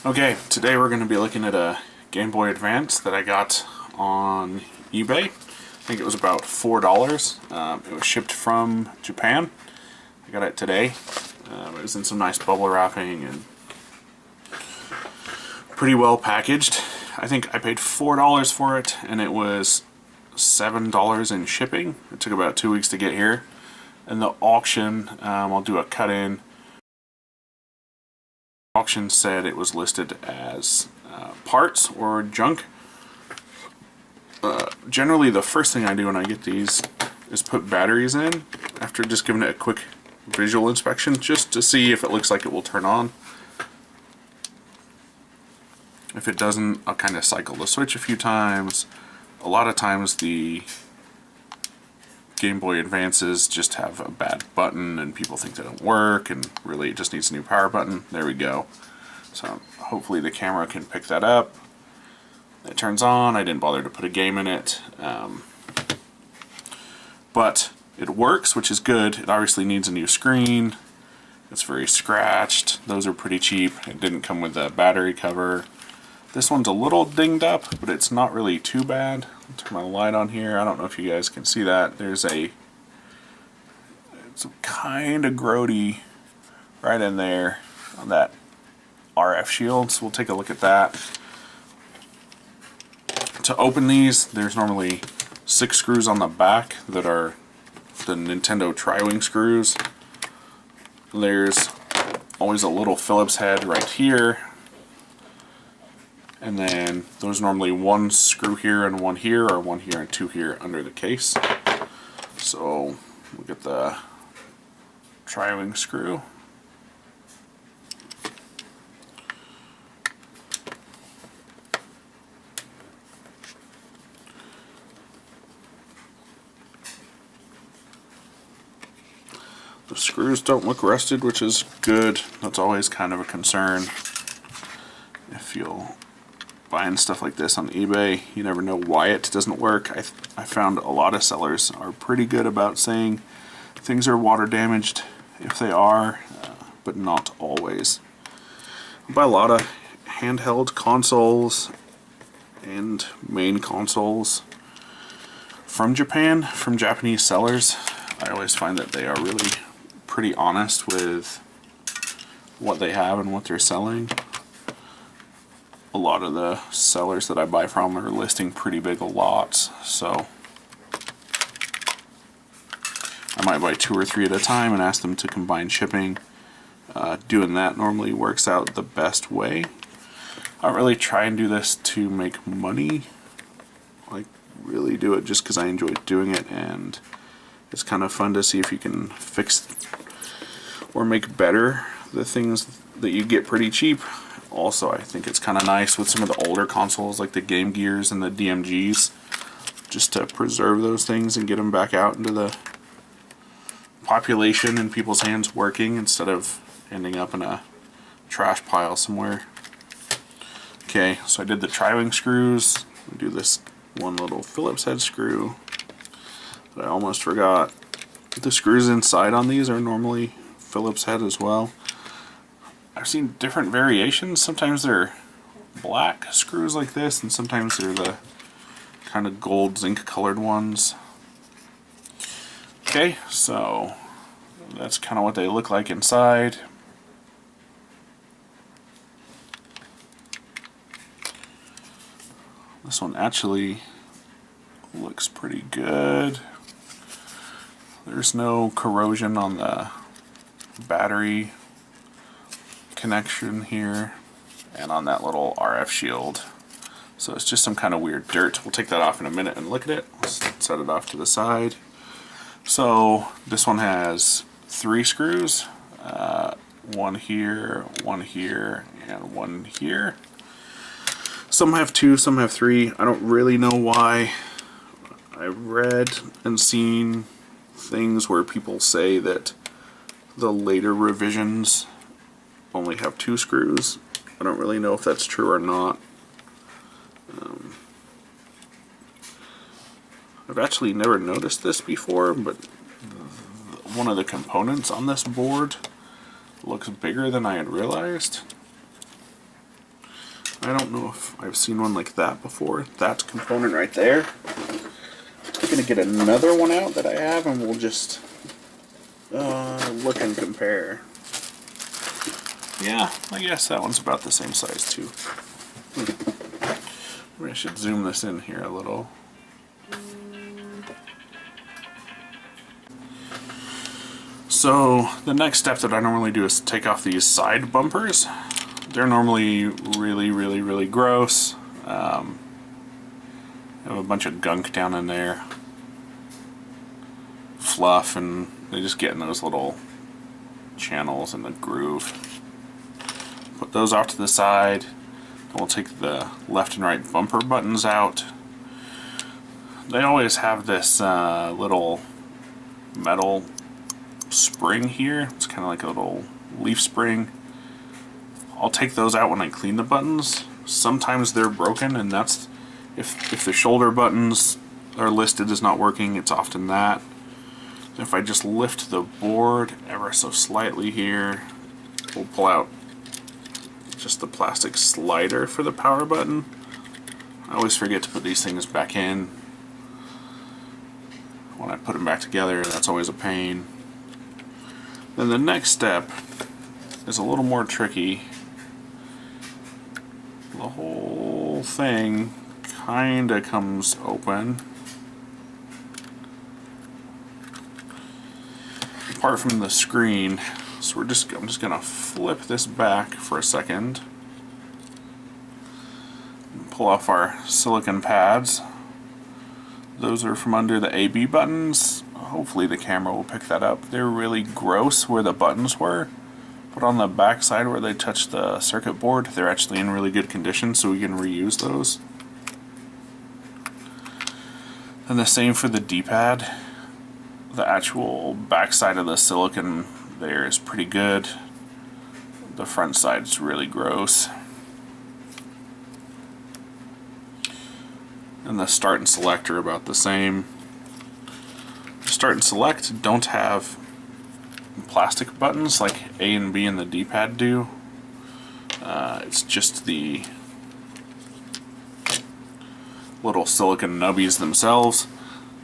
Okay, today we're going to be looking at a Game Boy Advance that I got on eBay. I think it was about $4. It was shipped from Japan. I got it today. It was in some nice bubble wrapping and pretty well packaged. I think I paid $4 for it, and it was $7 in shipping. It took about 2 weeks to get here. And the auction, I'll do a cut-in. Auction said it was listed as parts or junk. Generally, the first thing I do when I get these is put batteries in after just giving it a quick visual inspection, just to see if it looks like it will turn on. If it doesn't, I'll kind of cycle the switch a few times. A lot of times the Game Boy Advances just have a bad button and people think they don't work, and really it just needs a new power button. There we go. So hopefully the camera can pick that up. It turns on. I didn't bother to put a game in it. But it works, which is good. It obviously needs a new screen. It's very scratched. Those are pretty cheap. It didn't come with a battery cover. This one's a little dinged up, but it's not really too bad. I'll turn my light on here. I don't know if you guys can see that. It's kind of grody right in there on that RF shield, so we'll take a look at that. To open these, there's normally 6 screws on the back that are the Nintendo tri-wing screws. There's always a little Phillips head right here. And then there's normally 1 screw here and 1 here, or 1 here and 2 here under the case. So we'll get the tri-wing screw. The screws don't look rusted, which is good. That's always kind of a concern. If you'll buying stuff like this on eBay, you never know why it doesn't work. I found a lot of sellers are pretty good about saying things are water damaged if they are, but not always. I buy a lot of handheld consoles and main consoles from Japan, from Japanese sellers. I always find that they are really pretty honest with what they have and what they're selling. A lot of the sellers that I buy from are listing pretty big lots, so I might buy 2 or 3 at a time and ask them to combine shipping. Doing that normally works out the best way. I don't really try and do this to make money. I really do it just because I enjoy doing it, and it's kind of fun to see if you can fix or make better the things that you get pretty cheap. Also, I think it's kind of nice with some of the older consoles like the Game Gears and the DMGs, just to preserve those things and get them back out into the population and people's hands working instead of ending up in a trash pile somewhere. Okay, so I did the tri-wing screws. I'll do this one little Phillips head screw that I almost forgot. The screws inside on these are normally Phillips head as well. I've seen different variations. Sometimes they're black screws like this, and sometimes they're the kind of gold zinc colored ones. Okay, so that's kind of what they look like inside. This one actually looks pretty good. There's no corrosion on the battery connection here and on that little RF shield, so it's just some kind of weird dirt. We'll take that off in a minute and look at it. Let's set it off to the side. So this one has 3 screws, 1 here, 1 here, and 1 here. Some have 2, some have 3. I don't really know why. I've read and seen things where people say that the later revisions only have 2 screws. I don't really know if that's true or not. I've actually never noticed this before, but one of the components on this board looks bigger than I had realized. I don't know if I've seen one like that before. That component right there. I'm going to get another one out that I have, and we'll just look and compare. Yeah, I guess that one's about the same size too. Maybe I should zoom this in here a little. So the next step that I normally do is take off these side bumpers. They're normally really gross. I have a bunch of gunk down in there. Fluff, and they just get in those little channels in the groove. Put those off to the side. We'll take the left and right bumper buttons out. They always have this little metal spring here. It's kind of like a little leaf spring. I'll take those out when I clean the buttons. Sometimes they're broken, and that's if the shoulder buttons are listed as not working, it's often that. If I just lift the board ever so slightly here, we'll pull out just the plastic slider for the power button. I always forget to put these things back in. When I put them back together, that's always a pain. Then the next step is a little more tricky. The whole thing kinda comes open. Apart from the screen. So I'm just gonna flip this back for a second. Pull off our silicone pads. Those are from under the AB buttons. Hopefully the camera will pick that up. They're really gross where the buttons were, but on the back side where they touch the circuit board, they're actually in really good condition, so we can reuse those. And the same for the D-pad. The actual back side of the silicone there is pretty good. The front side's really gross. And the start and select are about the same. Start and select don't have plastic buttons like A and B and the D-pad do. It's just the little silicone nubbies themselves.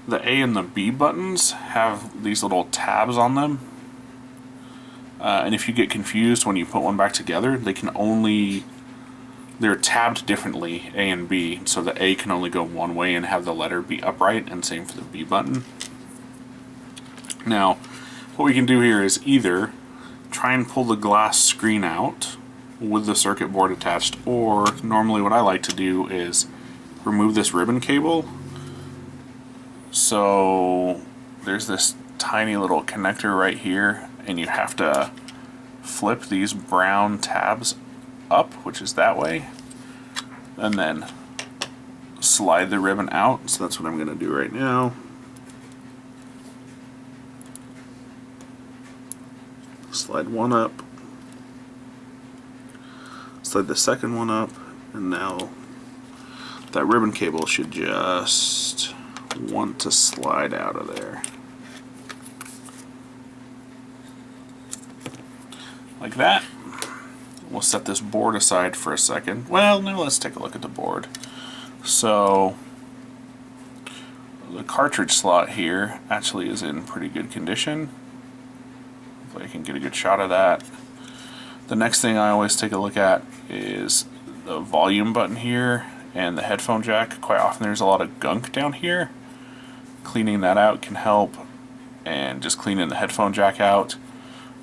The A and the B buttons have these little tabs on them. And if you get confused when you put one back together, they're tabbed differently, A and B, so the A can only go one way and have the letter be upright, and same for the B button. Now, what we can do here is either try and pull the glass screen out with the circuit board attached, or normally what I like to do is remove this ribbon cable. So there's this tiny little connector right here, and you have to flip these brown tabs up, which is that way, and then slide the ribbon out. So that's what I'm going to do right now. Slide one up, slide the second one up, and now that ribbon cable should just want to slide out of there. Like that. We'll set this board aside for a second. Well, now let's take a look at the board. So the cartridge slot here actually is in pretty good condition. Hopefully I can get a good shot of that. The next thing I always take a look at is the volume button here and the headphone jack. Quite often there's a lot of gunk down here. Cleaning that out can help, and just cleaning the headphone jack out.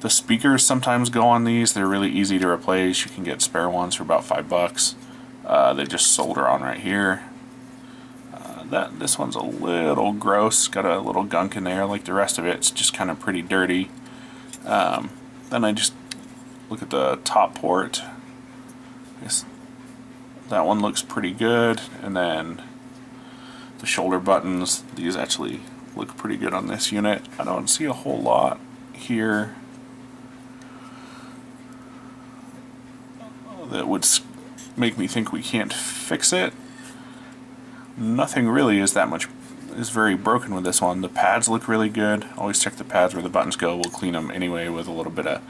The speakers sometimes go on these. They're really easy to replace. You can get spare ones for about $5. They just solder on right here. This one's a little gross. Got a little gunk in there. Like the rest of it, it's just kind of pretty dirty. Then I just look at the top port. That one looks pretty good. And then the shoulder buttons, these actually look pretty good on this unit. I don't see a whole lot here that would make me think we can't fix it. Nothing really is very broken with this one. The pads look really good. Always check the pads where the buttons go. We'll clean them anyway with a little bit of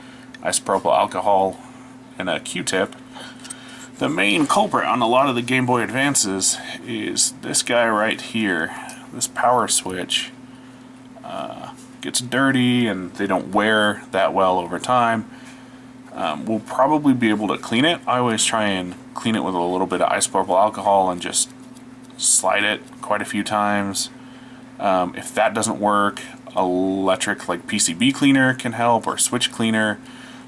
isopropyl alcohol and a Q-tip. The main culprit on a lot of the Game Boy Advances is this guy right here. This power switch gets dirty and they don't wear that well over time. We'll probably be able to clean it. I always try and clean it with a little bit of isopropyl alcohol and just slide it quite a few times. If that doesn't work, electric like PCB cleaner can help, or switch cleaner.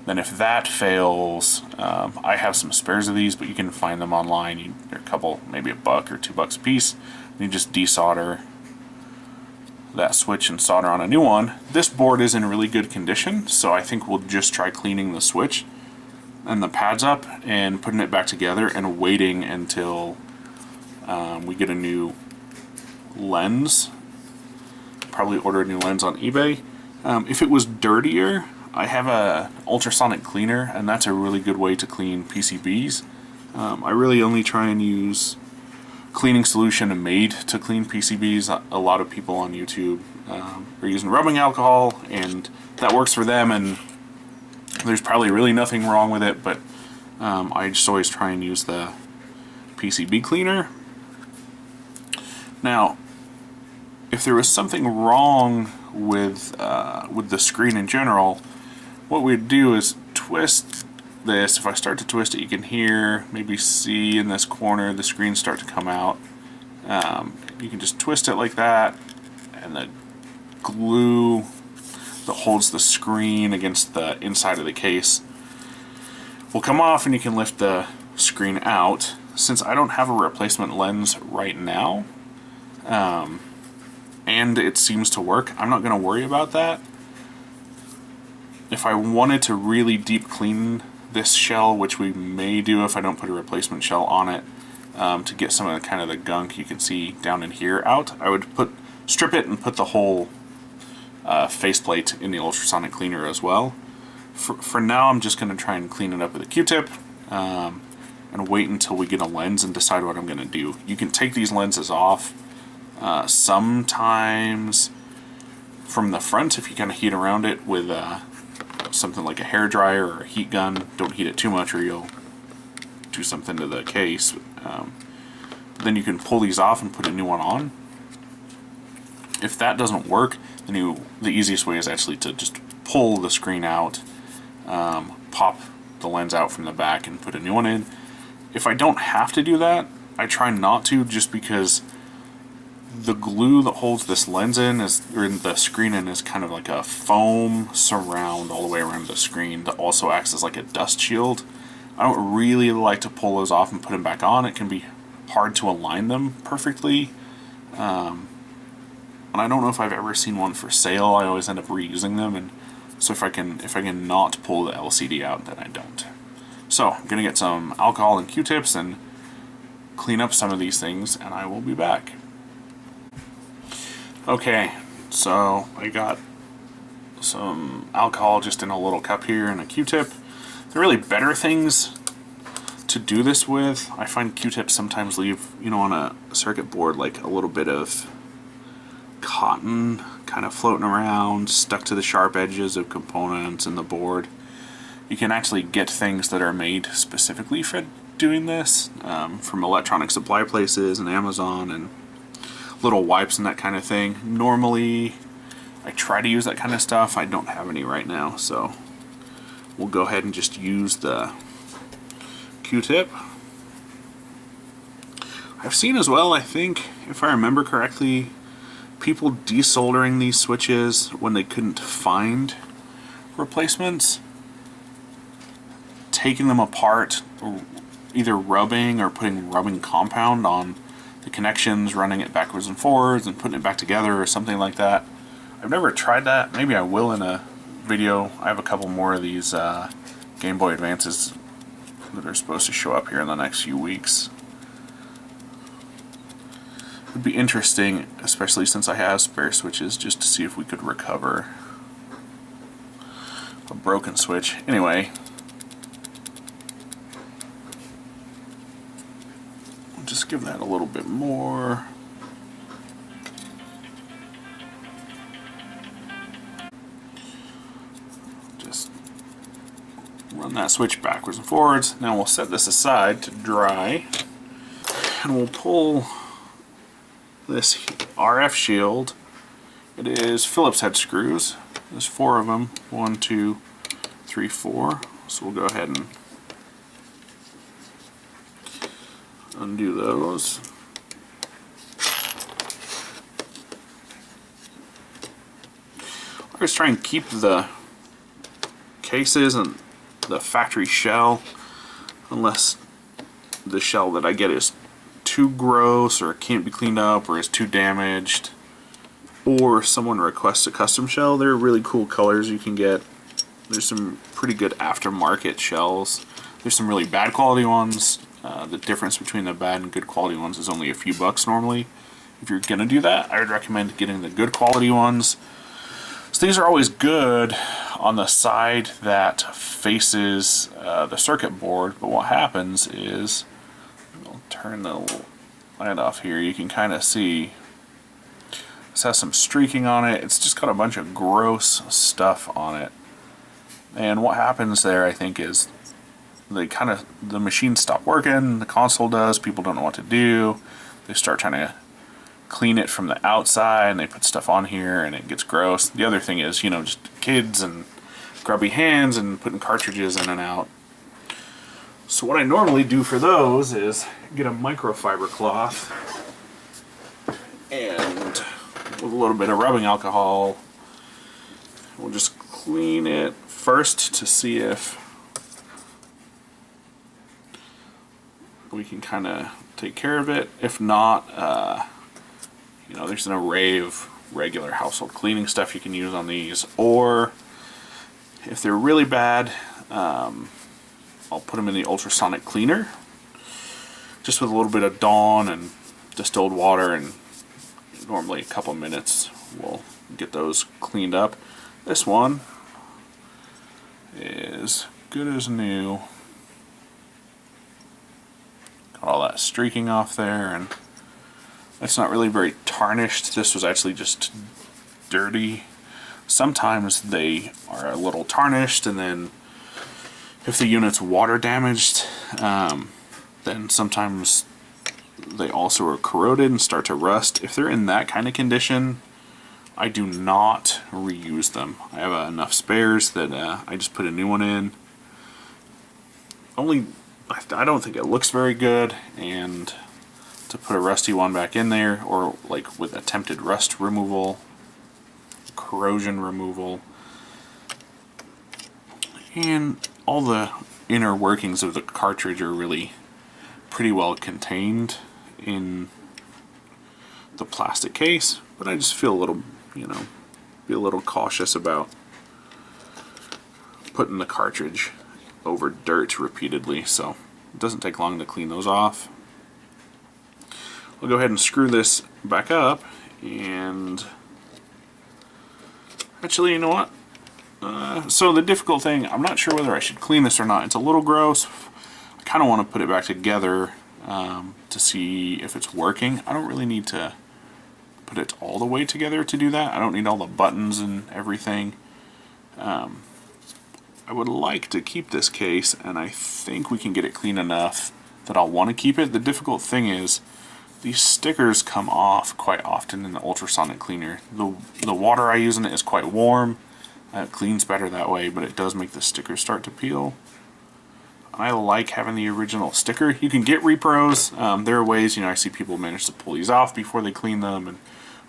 Then if that fails, I have some spares of these, but you can find them online. They're a couple, maybe $1 or $2 a piece. You just desolder that switch and solder on a new one. This board is in really good condition, so I think we'll just try cleaning the switch and the pads up and putting it back together and waiting until we get a new lens. Probably order a new lens on eBay. If it was dirtier, I have a ultrasonic cleaner, and that's a really good way to clean PCBs. I really only try and use cleaning solution made to clean PCBs. A lot of people on YouTube are using rubbing alcohol, and that works for them, and there's probably really nothing wrong with it, but I just always try and use the PCB cleaner. Now, if there was something wrong with the screen in general, what we'd do is twist this. If I start to twist it, you can hear, maybe see in this corner, the screen start to come out. You can just twist it like that, and the glue that holds the screen against the inside of the case will come off, and you can lift the screen out. Since I don't have a replacement lens right now, and it seems to work, I'm not going to worry about that. If I wanted to really deep clean this shell, which we may do if I don't put a replacement shell on it, to get some of the kind of the gunk you can see down in here out, I would strip it and put the whole faceplate in the ultrasonic cleaner as well. For now, I'm just going to try and clean it up with a Q-tip and wait until we get a lens and decide what I'm going to do. You can take these lenses off sometimes from the front if you kind of heat around it with something like a hair dryer or a heat gun. Don't heat it too much or you'll do something to the case. Then you can pull these off and put a new one on. If that doesn't work, then the easiest way is actually to just pull the screen out, pop the lens out from the back and put a new one in. If I don't have to do that, I try not to, just because the glue that holds this lens in or the screen in is kind of like a foam surround all the way around the screen that also acts as like a dust shield. I don't really like to pull those off and put them back on. It can be hard to align them perfectly. And I don't know if I've ever seen one for sale. I always end up reusing them, and so if I can not pull the LCD out, then I don't. So I'm gonna get some alcohol and Q-tips and clean up some of these things, and I will be back. Okay, so I got some alcohol just in a little cup here and a Q-tip. There are really better things to do this with. I find Q-tips sometimes leave, on a circuit board, like a little bit of cotton kind of floating around, stuck to the sharp edges of components in the board. You can actually get things that are made specifically for doing this from electronic supply places and Amazon and little wipes and that kind of thing. Normally I try to use that kind of stuff. I don't have any right now, so we'll go ahead and just use the Q-tip. I've seen as well, I think, if I remember correctly, people desoldering these switches when they couldn't find replacements, taking them apart, or either rubbing or putting rubbing compound on the connections, running it backwards and forwards and putting it back together or something like that. I've never tried that. Maybe I will in a video. I have a couple more of these Game Boy Advances that are supposed to show up here in the next few weeks. It'd be interesting, especially since I have spare switches, just to see if we could recover a broken switch. Anyway, I'll just give that a little bit more. Just Run that switch backwards and forwards. Now we'll set this aside to dry, and we'll pull this RF shield. It is Phillips-head screws. There's 4 of them. 1, 2, 3, 4. So we'll go ahead and undo those. I always try and keep the cases and the factory shell, unless the shell that I get is too gross or can't be cleaned up or is too damaged, or someone requests a custom shell. There are really cool colors you can get. There's some pretty good aftermarket shells. There's some really bad quality ones. The difference between the bad and good quality ones is only a few bucks normally. If you're gonna do that, I would recommend getting the good quality ones. So these are always good on the side that faces the circuit board, but what happens is, I'll turn the light off here, you can kind of see this has some streaking on it. It's just got a bunch of gross stuff on it. And what happens there, I think, is the machine stopped working, the console does, people don't know what to do, they start trying to clean it from the outside and they put stuff on here and it gets gross. The other thing is, just kids and grubby hands and putting cartridges in and out. So what I normally do for those is get a microfiber cloth and with a little bit of rubbing alcohol, we'll just clean it first to see if we can kind of take care of it. If not, there's an array of regular household cleaning stuff you can use on these, or if they're really bad, I'll put them in the ultrasonic cleaner just with a little bit of Dawn and distilled water, and normally a couple minutes we'll get those cleaned up. This one is good as new. Got all that streaking off there, and it's not really very tarnished. This was actually just dirty. Sometimes they are a little tarnished, and then if the unit's water damaged, then sometimes they also are corroded and start to rust. If they're in that kind of condition, I do not reuse them. I have enough spares that I just put a new one in. I don't think it looks very good, and to put a rusty one back in there, or like with attempted rust removal, corrosion removal, and all the inner workings of the cartridge are really pretty well contained in the plastic case, but I just feel a little, be a little cautious about putting the cartridge over dirt repeatedly, so it doesn't take long to clean those off. I'll go ahead and screw this back up, and actually, you know what? So the difficult thing, I'm not sure whether I should clean this or not. It's a little gross. I kind of want to put it back together to see if it's working. I don't really need to put it all the way together to do that. I don't need all the buttons and everything. I would like to keep this case, and I think we can get it clean enough that I'll want to keep it. The difficult thing is these stickers come off quite often in the ultrasonic cleaner. The water I use in it is quite warm. It cleans better that way, but it does make the stickers start to peel. I like having the original sticker. You can get repros. There are ways, I see people manage to pull these off before they clean them and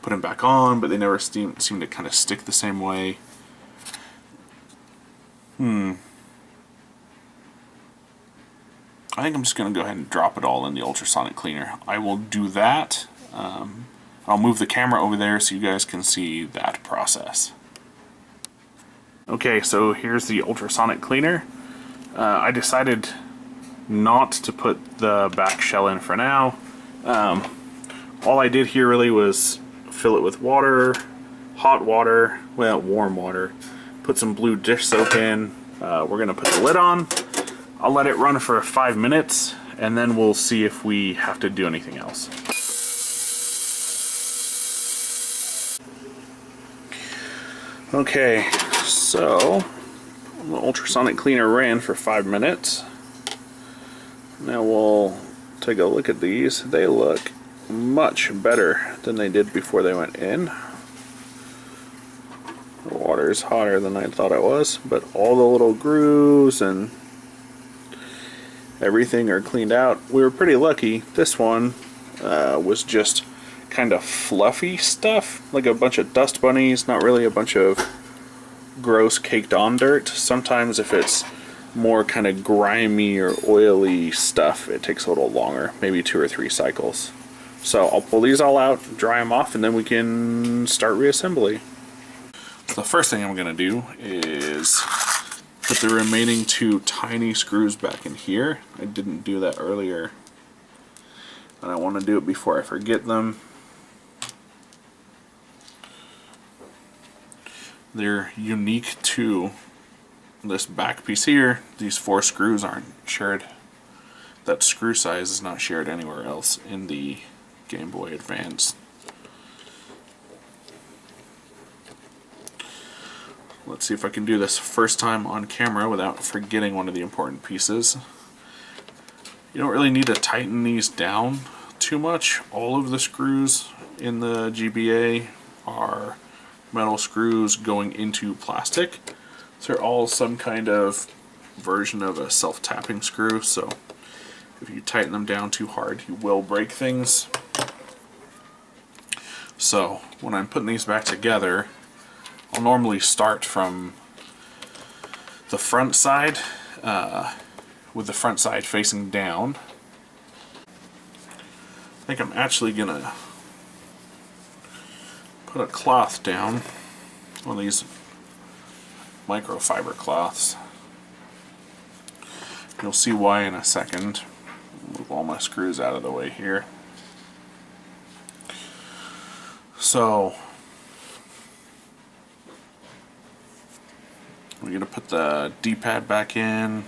put them back on, but they never seem to kind of stick the same way. I think I'm just going to go ahead and drop it all in the ultrasonic cleaner. I will do that. I'll move the camera over there so you guys can see that process. Okay, so here's the ultrasonic cleaner. I decided not to put the back shell in for now. All I did here really was fill it with water, hot water, warm water, put some blue dish soap in. We're going to put the lid on. I'll let it run for 5 minutes, and then we'll see if we have to do anything else. Okay, so The ultrasonic cleaner ran for 5 minutes. Now we'll take a look at these. They look much better than they did before they went in. The water is hotter than I thought it was, but all the little grooves and everything are cleaned out. We were pretty lucky. This one was just kind of fluffy stuff, like a bunch of dust bunnies, not really a bunch of gross caked on dirt. Sometimes if it's more kind of grimy or oily stuff, it takes a little longer, maybe 2 or 3 cycles. So I'll pull these all out, dry them off, and then we can start reassembly. So the first thing I'm going to do is put the remaining 2 tiny screws back in here. I didn't do that earlier, and I want to do it before I forget them. They're unique to this back piece here. These 4 screws aren't shared. That screw size is not shared anywhere else in the Game Boy Advance. Let's see if I can do this first time on camera without forgetting one of the important pieces. You don't really need to tighten these down too much. All of the screws in the GBA are metal screws going into plastic. So they're all some kind of version of a self-tapping screw, so if you tighten them down too hard, you will break things. So when I'm putting these back together, I'll normally start from the front side, with the front side facing down. I think I'm actually gonna put a cloth down, one of these microfiber cloths. You'll see why in a second. Move all my screws out of the way here. So we're going to put the D-pad back in.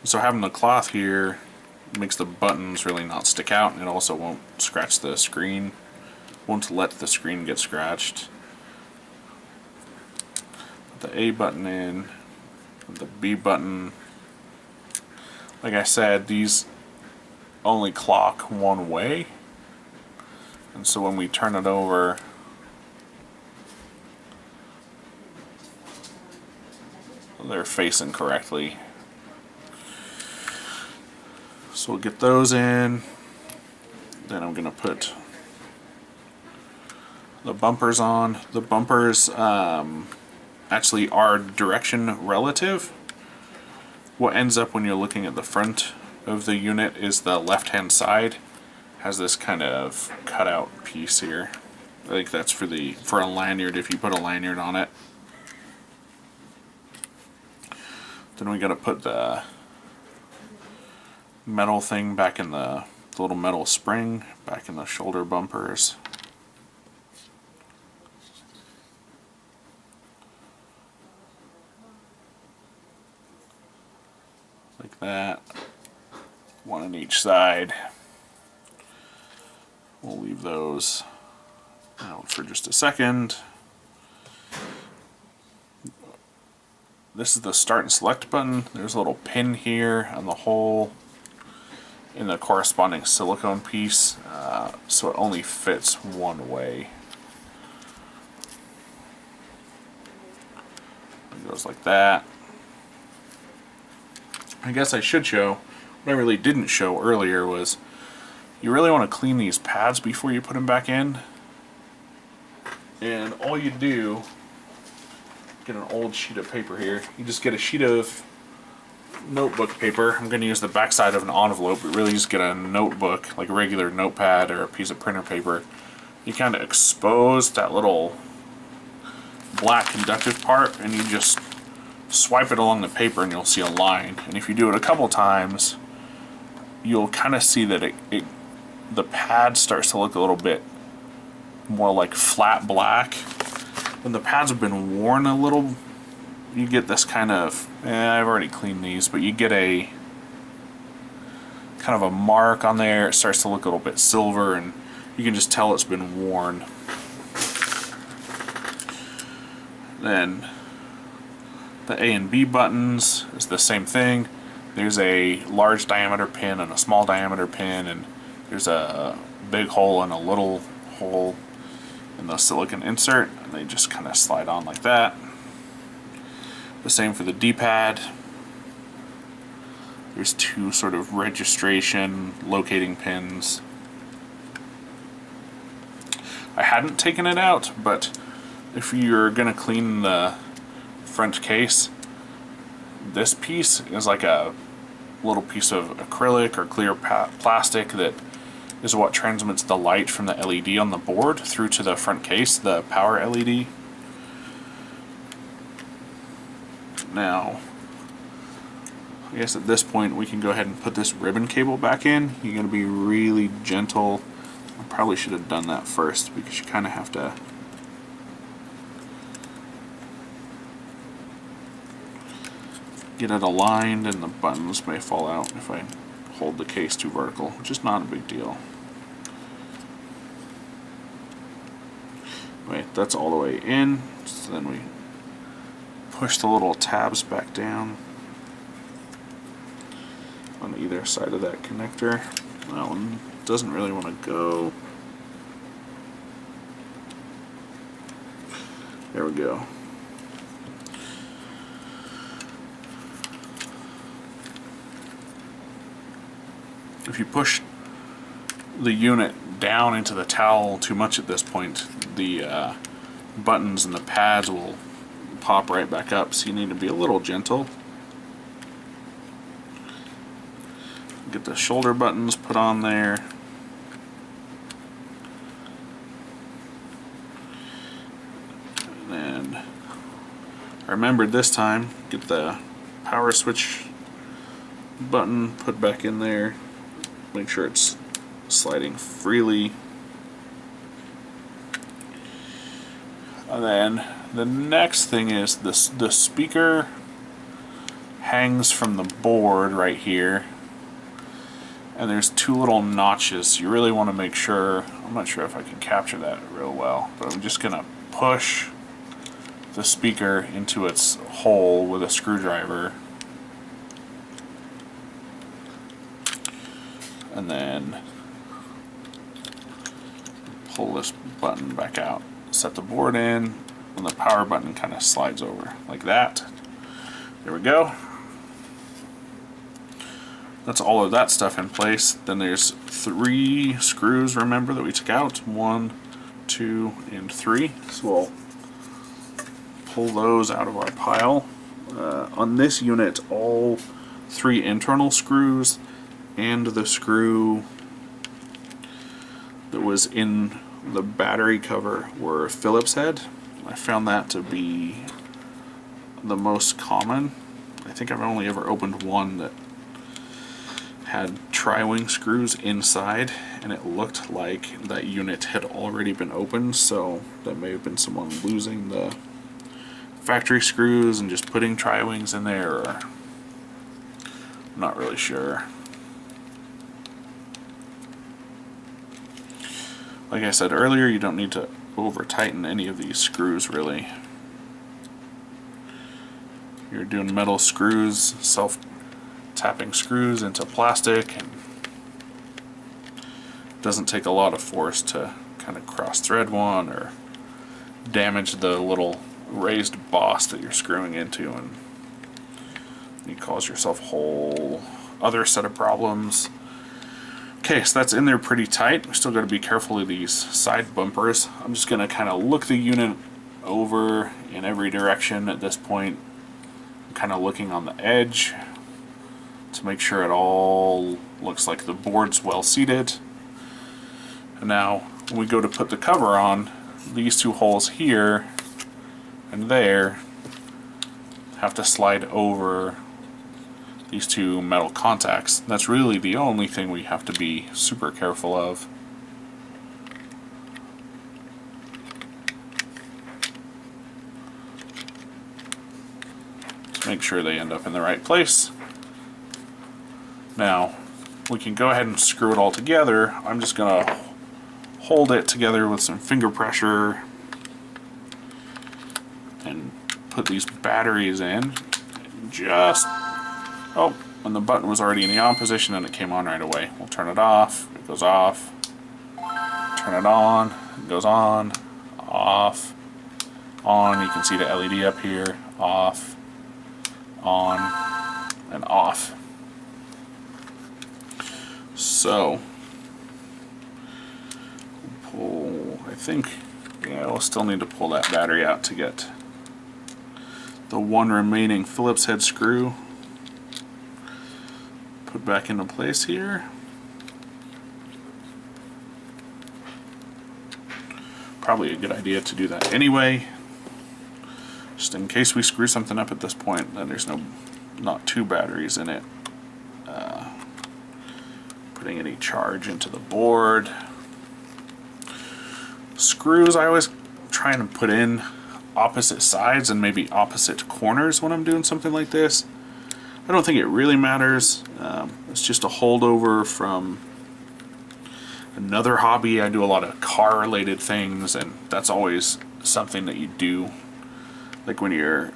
So having the cloth here makes the buttons really not stick out, and it also won't scratch the screen. Won't let the screen get scratched. Put the A button in, put the B button. Like I said, these only clock one way, and so when we turn it over, they're facing correctly. So we'll get those in. Then I'm going to put the bumpers on. The bumpers actually are direction relative. What ends up when you're looking at the front of the unit is the left-hand side has this kind of cutout piece here. I think that's for a lanyard, if you put a lanyard on it. Then we got to put the metal thing back in the little metal spring back in the shoulder bumpers. Like that. One on each side. We'll leave those out for just a second. This is the start and select button. There's a little pin here on the hole in the corresponding silicone piece, so it only fits one way. It goes like that. I guess I should show, what I really didn't show earlier was, you really want to clean these pads before you put them back in. And all you do, get an old sheet of paper here, you just get a sheet of notebook paper. I'm going to use the back side of an envelope, but really just get a notebook, like a regular notepad or a piece of printer paper. You kind of expose that little black conductive part, and you just swipe it along the paper and you'll see a line. And if you do it a couple times, you'll kind of see that the pad starts to look a little bit more like flat black. When the pads have been worn a little, you get this kind of, I've already cleaned these, but you get a kind of a mark on there. It starts to look a little bit silver, and you can just tell it's been worn. Then The A and B buttons is the same thing. There's a large diameter pin and a small diameter pin, and there's a big hole and a little hole in the silicon insert, and they just kind of slide on like that. The same for the D-pad. There's two sort of registration locating pins. I hadn't taken it out, but if you're going to clean the front case, this piece is like a little piece of acrylic or clear plastic that is what transmits the light from the LED on the board through to the front case, the power LED. Now, I guess at this point we can go ahead and put this ribbon cable back in. You're going to be really gentle. I probably should have done that first because you kind of have to get it aligned, and the buttons may fall out if I hold the case too vertical, which is not a big deal. Wait, that's all the way in, so then we push the little tabs back down on either side of that connector. That one doesn't really want to go. There we go. If you push the unit down into the towel too much at this point, the buttons and the pads will pop right back up, so you need to be a little gentle. Get the shoulder buttons put on there. And I remembered this time, get the power switch button put back in there. Make sure it's sliding freely. And then the next thing is the speaker hangs from the board right here, and there's two little notches. You really want to make sure, I'm not sure if I can capture that real well, but I'm just going to push the speaker into its hole with a screwdriver, and then pull this button back out. Set the board in, and the power button kind of slides over like that. There we go. That's all of that stuff in place. Then there's 3 screws, remember, that we took out. 1, 2, and 3. So we'll pull those out of our pile. On this unit, all 3 internal screws and the screw that was in the battery cover were Phillips-head. I found that to be the most common. I think I've only ever opened one that had tri-wing screws inside, and it looked like that unit had already been opened, so that may have been someone losing the factory screws and just putting tri-wings in there, or I'm not really sure. Like I said earlier, you don't need to over tighten any of these screws really. You're doing metal screws, self-tapping screws into plastic, and it doesn't take a lot of force to kind of cross-thread one or damage the little raised boss that you're screwing into, and you cause yourself a whole other set of problems. Okay, so that's in there pretty tight. We still got to be careful of these side bumpers. I'm just going to kind of look the unit over in every direction at this point. I'm kind of looking on the edge to make sure it all looks like the board's well seated. And now when we go to put the cover on, these 2 holes here and there have to slide over these 2 metal contacts. That's really the only thing we have to be super careful of. To make sure they end up in the right place. Now, we can go ahead and screw it all together. I'm just going to hold it together with some finger pressure and put these batteries in. Just, oh, when the button was already in the on position and it came on right away. We'll turn it off, it goes off. Turn it on, it goes on, off, on. You can see the LED up here, off, on, and off. So, pull, I think, yeah, we'll still need to pull that battery out to get the one remaining Phillips head screw put back into place here. Probably a good idea to do that anyway, just in case we screw something up at this point, then there's not two batteries in it. Putting any charge into the board. Screws, I always try and put in opposite sides and maybe opposite corners when I'm doing something like this. I don't think it really matters. It's just a holdover from another hobby. I do a lot of car related things, and that's always something that you do. Like when you're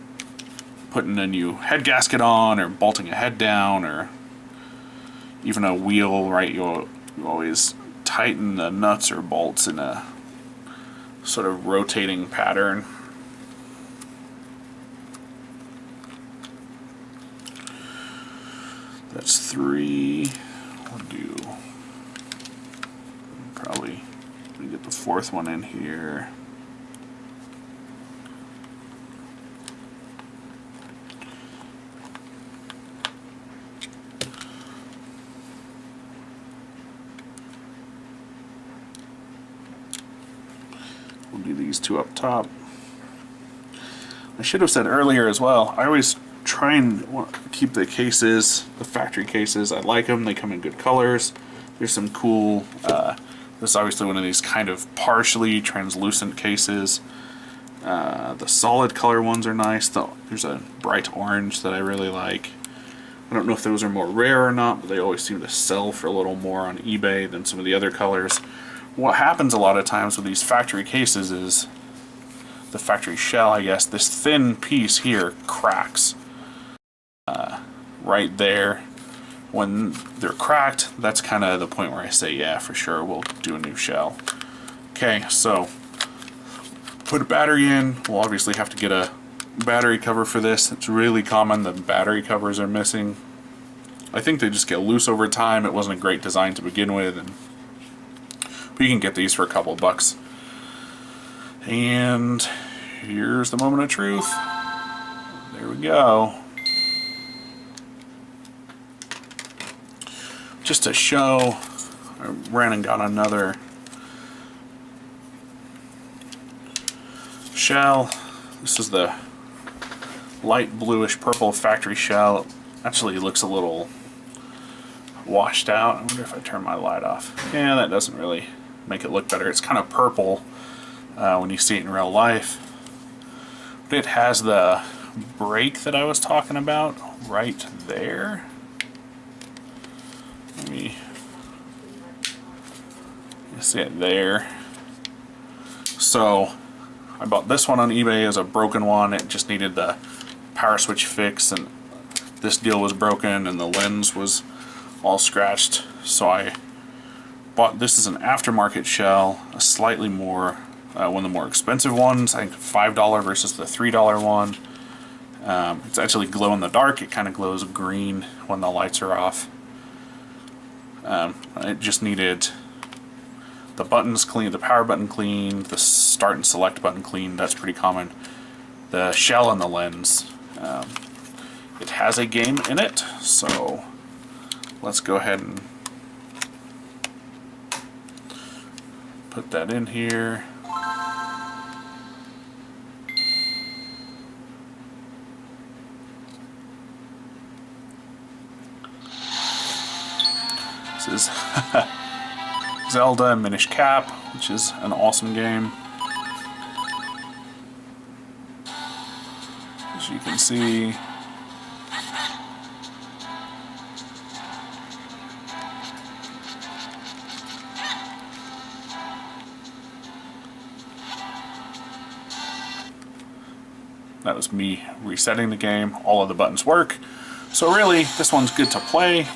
putting a new head gasket on or bolting a head down or even a wheel, right? You always tighten the nuts or bolts in a sort of rotating pattern. That's 3. We'll do probably get the 4th one in here. We'll do these 2 up top. I should have said earlier as well, I always try and keep the cases, the factory cases. I like them, they come in good colors. There's some cool, this is obviously one of these kind of partially translucent cases. The solid color ones are nice. There's a bright orange that I really like. I don't know if those are more rare or not, but they always seem to sell for a little more on eBay than some of the other colors. What happens a lot of times with these factory cases is the factory shell, I guess, this thin piece here cracks right there. When they're cracked, that's kind of the point where I say, yeah, for sure, we'll do a new shell. Okay, so put a battery in. We'll obviously have to get a battery cover for this. It's really common that battery covers are missing. I think they just get loose over time. It wasn't a great design to begin with, but you can get these for a couple of bucks. And here's the moment of truth. There we go. Just to show, I ran and got another shell. This is the light bluish purple factory shell. Actually, it looks a little washed out. I wonder if I turn my light off. Yeah, that doesn't really make it look better. It's kind of purple when you see it in real life. But it has the break that I was talking about right there. Let me see it there. So I bought this one on eBay as a broken one. It just needed the power switch fix, and this deal was broken and the lens was all scratched. So I bought this as an aftermarket shell, a slightly more, one of the more expensive ones, I think $5 versus the $3 one. It's actually glow in the dark. It kind of glows green when the lights are off. It just needed the buttons clean, the power button clean, the start and select button clean. That's pretty common. The shell and the lens. It has a game in it, so let's go ahead and put that in here. This is Zelda Minish Cap, which is an awesome game. As you can see, That was me resetting the game. All of the buttons work. So really, this one's good to play. It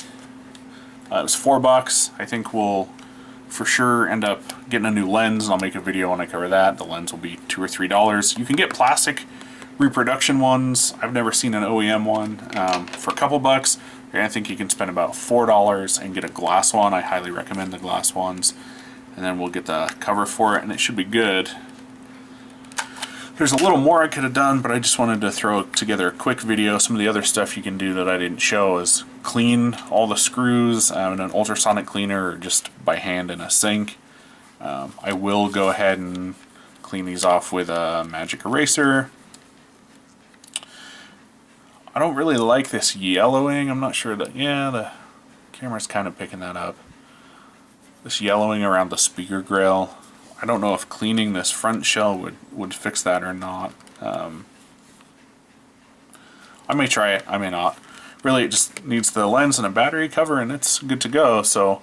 was $4. I think we'll for sure end up getting a new lens, and I'll make a video when I cover that. The lens will be $2 or $3. You can get plastic reproduction ones. I've never seen an OEM one. For a couple bucks, I think you can spend about $4 and get a glass one. I highly recommend the glass ones. And then we'll get the cover for it, and it should be good. There's a little more I could have done, but I just wanted to throw together a quick video. Some of the other stuff you can do that I didn't show is clean all the screws in an ultrasonic cleaner or just by hand in a sink. I will go ahead and clean these off with a magic eraser. I don't really like this yellowing. I'm not sure that, yeah, the camera's kind of picking that up. This yellowing around the speaker grill. I don't know if cleaning this front shell would fix that or not. I may try it, I may not. Really, it just needs the lens and a battery cover, and it's good to go. So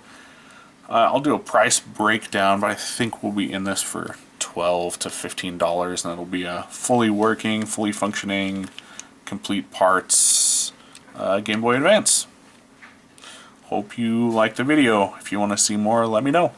I'll do a price breakdown, but I think we'll be in this for $12 to $15, and it'll be a fully working, fully functioning, complete parts Game Boy Advance. Hope you liked the video. If you want to see more, let me know.